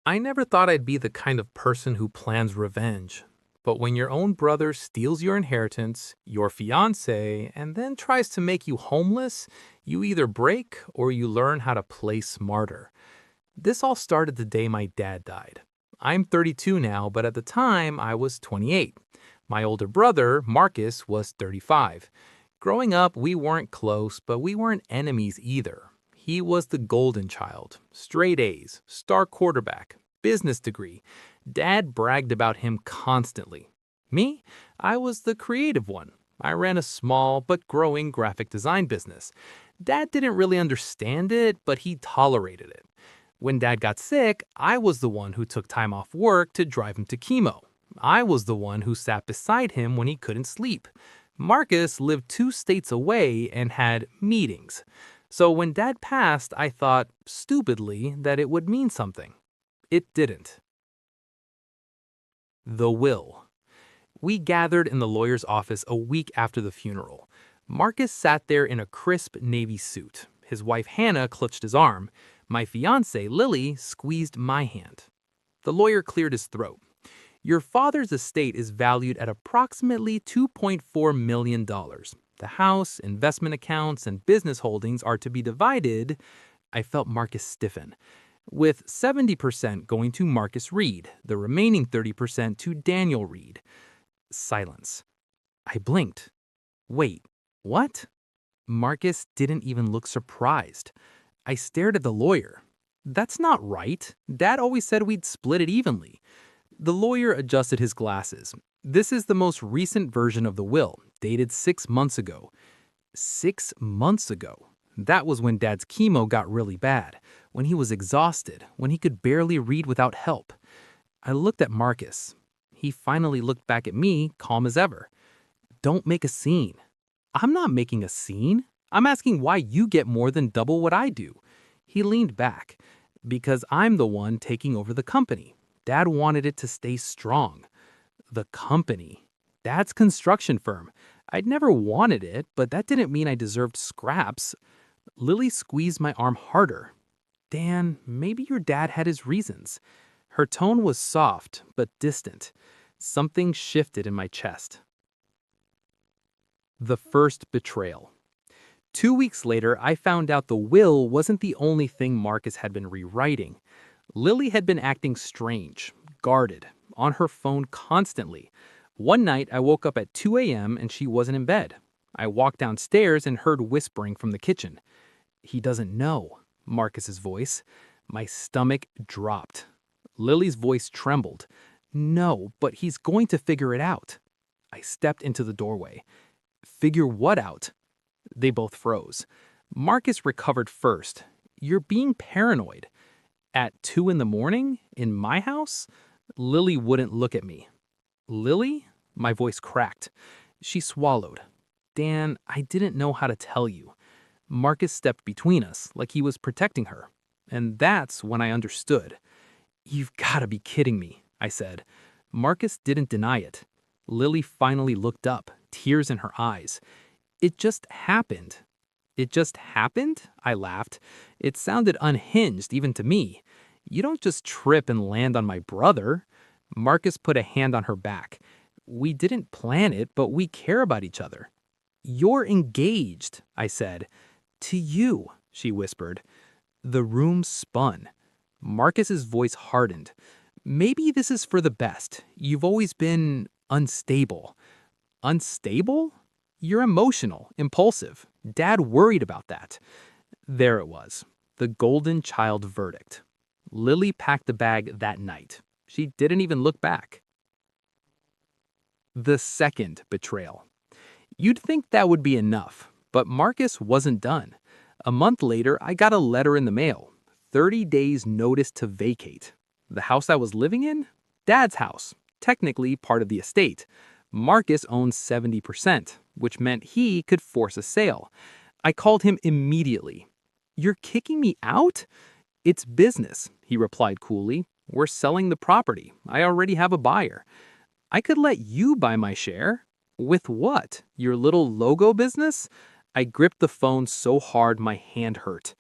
I never thought I'd be the kind of person who plans revenge. But when your own brother steals your inheritance, your fiancé, and then tries to make you homeless, you either break or you learn how to play smarter. This all started the day my dad died. I'm 32 now, but at the time I was 28. My older brother, Marcus, was 35. Growing up, we weren't close, but we weren't enemies either. He was the golden child, straight A's, star quarterback, business degree. Dad bragged about him constantly. Me? I was the creative one. I ran a small but growing graphic design business. Dad didn't really understand it, but he tolerated it. When Dad got sick, I was the one who took time off work to drive him to chemo. I was the one who sat beside him when he couldn't sleep. Marcus lived 2 states away and had meetings. So when Dad passed, I thought, stupidly, that it would mean something. It didn't. The will. We gathered in the lawyer's office a week after the funeral. Marcus sat there in a crisp navy suit. His wife Hannah clutched his arm. My fiancée, Lily, squeezed my hand. The lawyer cleared his throat. Your father's estate is valued at approximately $2.4 million. The house, investment accounts, and business holdings are to be divided. I felt Marcus stiffen, with 70% going to Marcus Reed, the remaining 30% to Daniel Reed. Silence. I blinked. Wait, what? Marcus didn't even look surprised. I stared at the lawyer. That's not right. Dad always said we'd split it evenly. The lawyer adjusted his glasses. This is the most recent version of the will, dated 6 months ago. 6 months ago. That was when Dad's chemo got really bad, when he was exhausted, when he could barely read without help. I looked at Marcus. He finally looked back at me, calm as ever. Don't make a scene. I'm not making a scene. I'm asking why you get more than double what I do. He leaned back. Because I'm the one taking over the company. Dad wanted it to stay strong. The company. Dad's construction firm. I'd never wanted it, but that didn't mean I deserved scraps. Lily squeezed my arm harder. Dan, maybe your dad had his reasons. Her tone was soft, but distant. Something shifted in my chest. The first betrayal. 2 weeks later, I found out the will wasn't the only thing Marcus had been rewriting. Lily had been acting strange, guarded, on her phone constantly. One night, I woke up at 2 a.m. and she wasn't in bed. I walked downstairs and heard whispering from the kitchen. He doesn't know, Marcus's voice. My stomach dropped. Lily's voice trembled. No, but he's going to figure it out. I stepped into the doorway. Figure what out? They both froze. Marcus recovered first. You're being paranoid. At 2 in the morning? In my house? Lily wouldn't look at me. Lily? My voice cracked. She swallowed. Dan, I didn't know how to tell you. Marcus stepped between us, like he was protecting her. And that's when I understood. You've got to be kidding me, I said. Marcus didn't deny it. Lily finally looked up, tears in her eyes. It just happened. It just happened? I laughed. It sounded unhinged, even to me. You don't just trip and land on my brother. Marcus put a hand on her back. We didn't plan it, but we care about each other. You're engaged, I said. To you, she whispered. The room spun. Marcus's voice hardened. Maybe this is for the best. You've always been unstable. Unstable? You're emotional, impulsive. Dad worried about that. There it was, the golden child verdict. Lily packed the bag that night. She didn't even look back. The second betrayal. You'd think that would be enough, but Marcus wasn't done. A month later, I got a letter in the mail. 30 days notice to vacate. The house I was living in? Dad's house, technically part of the estate. Marcus owned 70%, which meant he could force a sale. I called him immediately. You're kicking me out? It's business, he replied coolly. We're selling the property. I already have a buyer. I could let you buy my share. With what? Your little logo business? I gripped the phone so hard my hand hurt.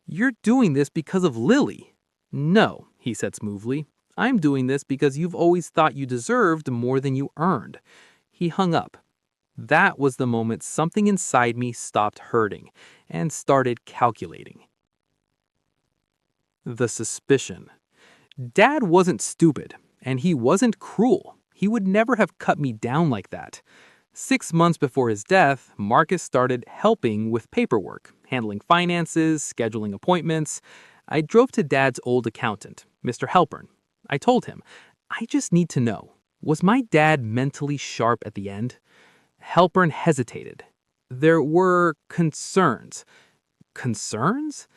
You're doing this because of Lily. "No," he said smoothly. "I'm doing this because you've always thought you deserved more than you earned." He hung up. That was the moment something inside me stopped hurting and started calculating. The suspicion. Dad wasn't stupid, and he wasn't cruel. He would never have cut me down like that. 6 months before his death, Marcus started helping with paperwork, handling finances, scheduling appointments. I drove to Dad's old accountant, Mr. Halpern. I told him, "I just need to know, was my dad mentally sharp at the end?" Halpern hesitated. "There were concerns." Concerns?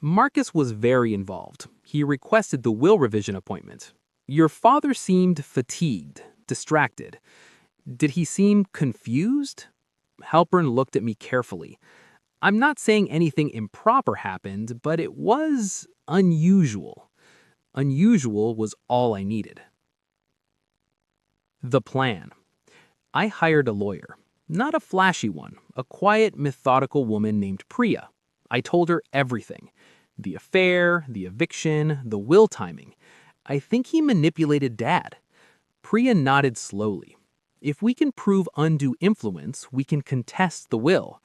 Marcus was very involved. He requested the will revision appointment. "Your father seemed fatigued, distracted. Did he seem confused?" Halpern looked at me carefully. "I'm not saying anything improper happened, but it was unusual." Unusual was all I needed. The plan. I hired a lawyer. Not a flashy one, a quiet, methodical woman named Priya. I told her everything. The affair, the eviction, the will timing. I think he manipulated Dad. Priya nodded slowly. "If we can prove undue influence, we can contest the will.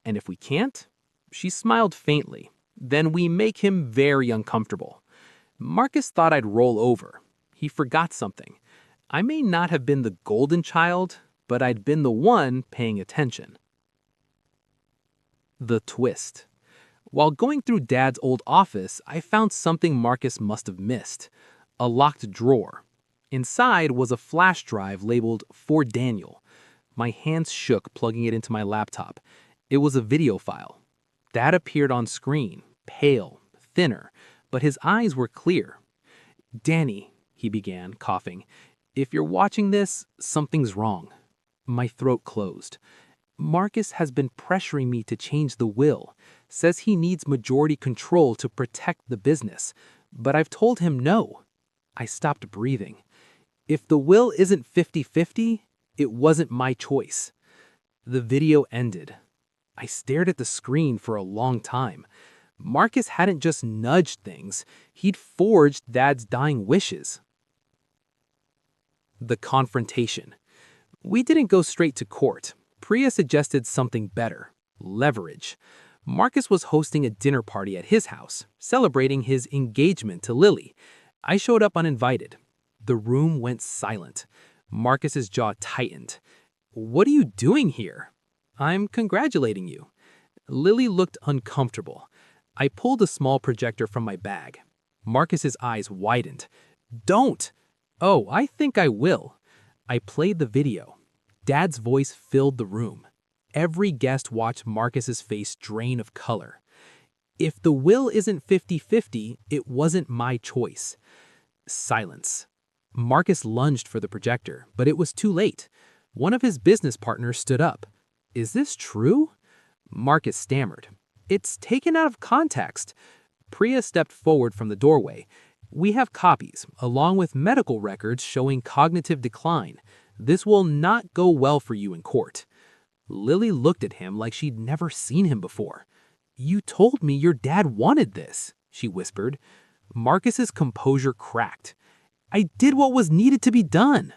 And if we can't?" She smiled faintly. "Then we make him very uncomfortable." Marcus thought I'd roll over. He forgot something. I may not have been the golden child, but I'd been the one paying attention. The twist. While going through Dad's old office, I found something Marcus must have missed. A locked drawer. Inside was a flash drive labeled "For Daniel." My hands shook plugging it into my laptop. It was a video file. Dad appeared on screen, pale, thinner, but his eyes were clear. "Danny," he began, coughing, "if you're watching this, something's wrong." My throat closed. "Marcus has been pressuring me to change the will. Says he needs majority control to protect the business. But I've told him no." I stopped breathing. If the will isn't 50-50, it wasn't my choice. The video ended. I stared at the screen for a long time. Marcus hadn't just nudged things, he'd forged Dad's dying wishes. The confrontation. We didn't go straight to court. Priya suggested something better: leverage. Marcus was hosting a dinner party at his house, celebrating his engagement to Lily. I showed up uninvited. The room went silent. Marcus's jaw tightened. "What are you doing here?" "I'm congratulating you." Lily looked uncomfortable. I pulled a small projector from my bag. Marcus's eyes widened. "Don't!" "Oh, I think I will." I played the video. Dad's voice filled the room. Every guest watched Marcus's face drain of color. "If the will isn't 50-50, it wasn't my choice." Silence. Marcus lunged for the projector, but it was too late. One of his business partners stood up. "Is this true?" Marcus stammered. "It's taken out of context." Priya stepped forward from the doorway. "We have copies, along with medical records showing cognitive decline. This will not go well for you in court." Lily looked at him like she'd never seen him before. "You told me your dad wanted this," she whispered. Marcus's composure cracked. "I did what was needed to be done."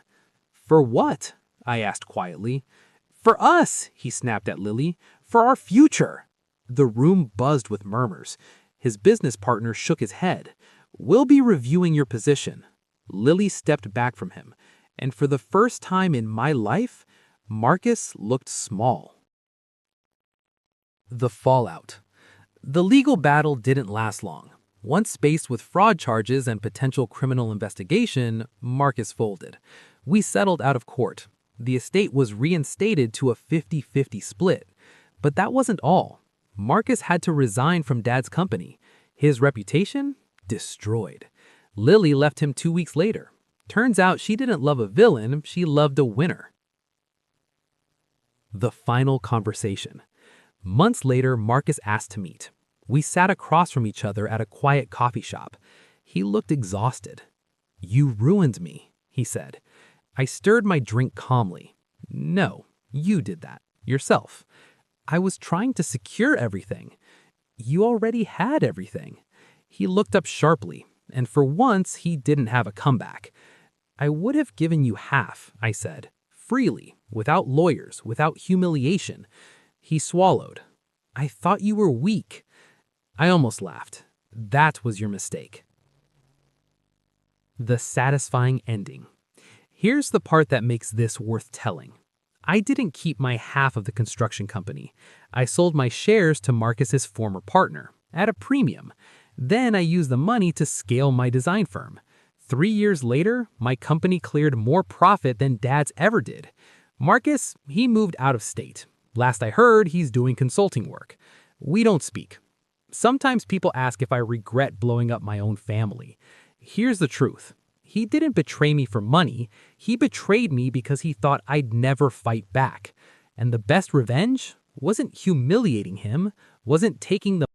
"For what?" I asked quietly. "For us," he snapped at Lily. "For our future." The room buzzed with murmurs. His business partner shook his head. "We'll be reviewing your position." Lily stepped back from him, and for the first time in my life, Marcus looked small. The fallout. The legal battle didn't last long. Once faced with fraud charges and potential criminal investigation, Marcus folded. We settled out of court. The estate was reinstated to a 50-50 split. But that wasn't all. Marcus had to resign from Dad's company. His reputation? Destroyed. Lily left him 2 weeks later. Turns out she didn't love a villain, she loved a winner. The final conversation. Months later, Marcus asked to meet. We sat across from each other at a quiet coffee shop. He looked exhausted. "You ruined me," he said. I stirred my drink calmly. "No, you did that. Yourself." "I was trying to secure everything." "You already had everything." He looked up sharply, and for once he didn't have a comeback. "I would have given you half," I said, freely, without lawyers, without humiliation. He swallowed. "I thought you were weak." I almost laughed. "That was your mistake." The satisfying ending. Here's the part that makes this worth telling. I didn't keep my half of the construction company. I sold my shares to Marcus's former partner at a premium. Then I used the money to scale my design firm. 3 years later, my company cleared more profit than Dad's ever did. Marcus, he moved out of state. Last I heard, he's doing consulting work. We don't speak. Sometimes people ask if I regret blowing up my own family. Here's the truth. He didn't betray me for money. He betrayed me because he thought I'd never fight back. And the best revenge wasn't humiliating him, wasn't taking the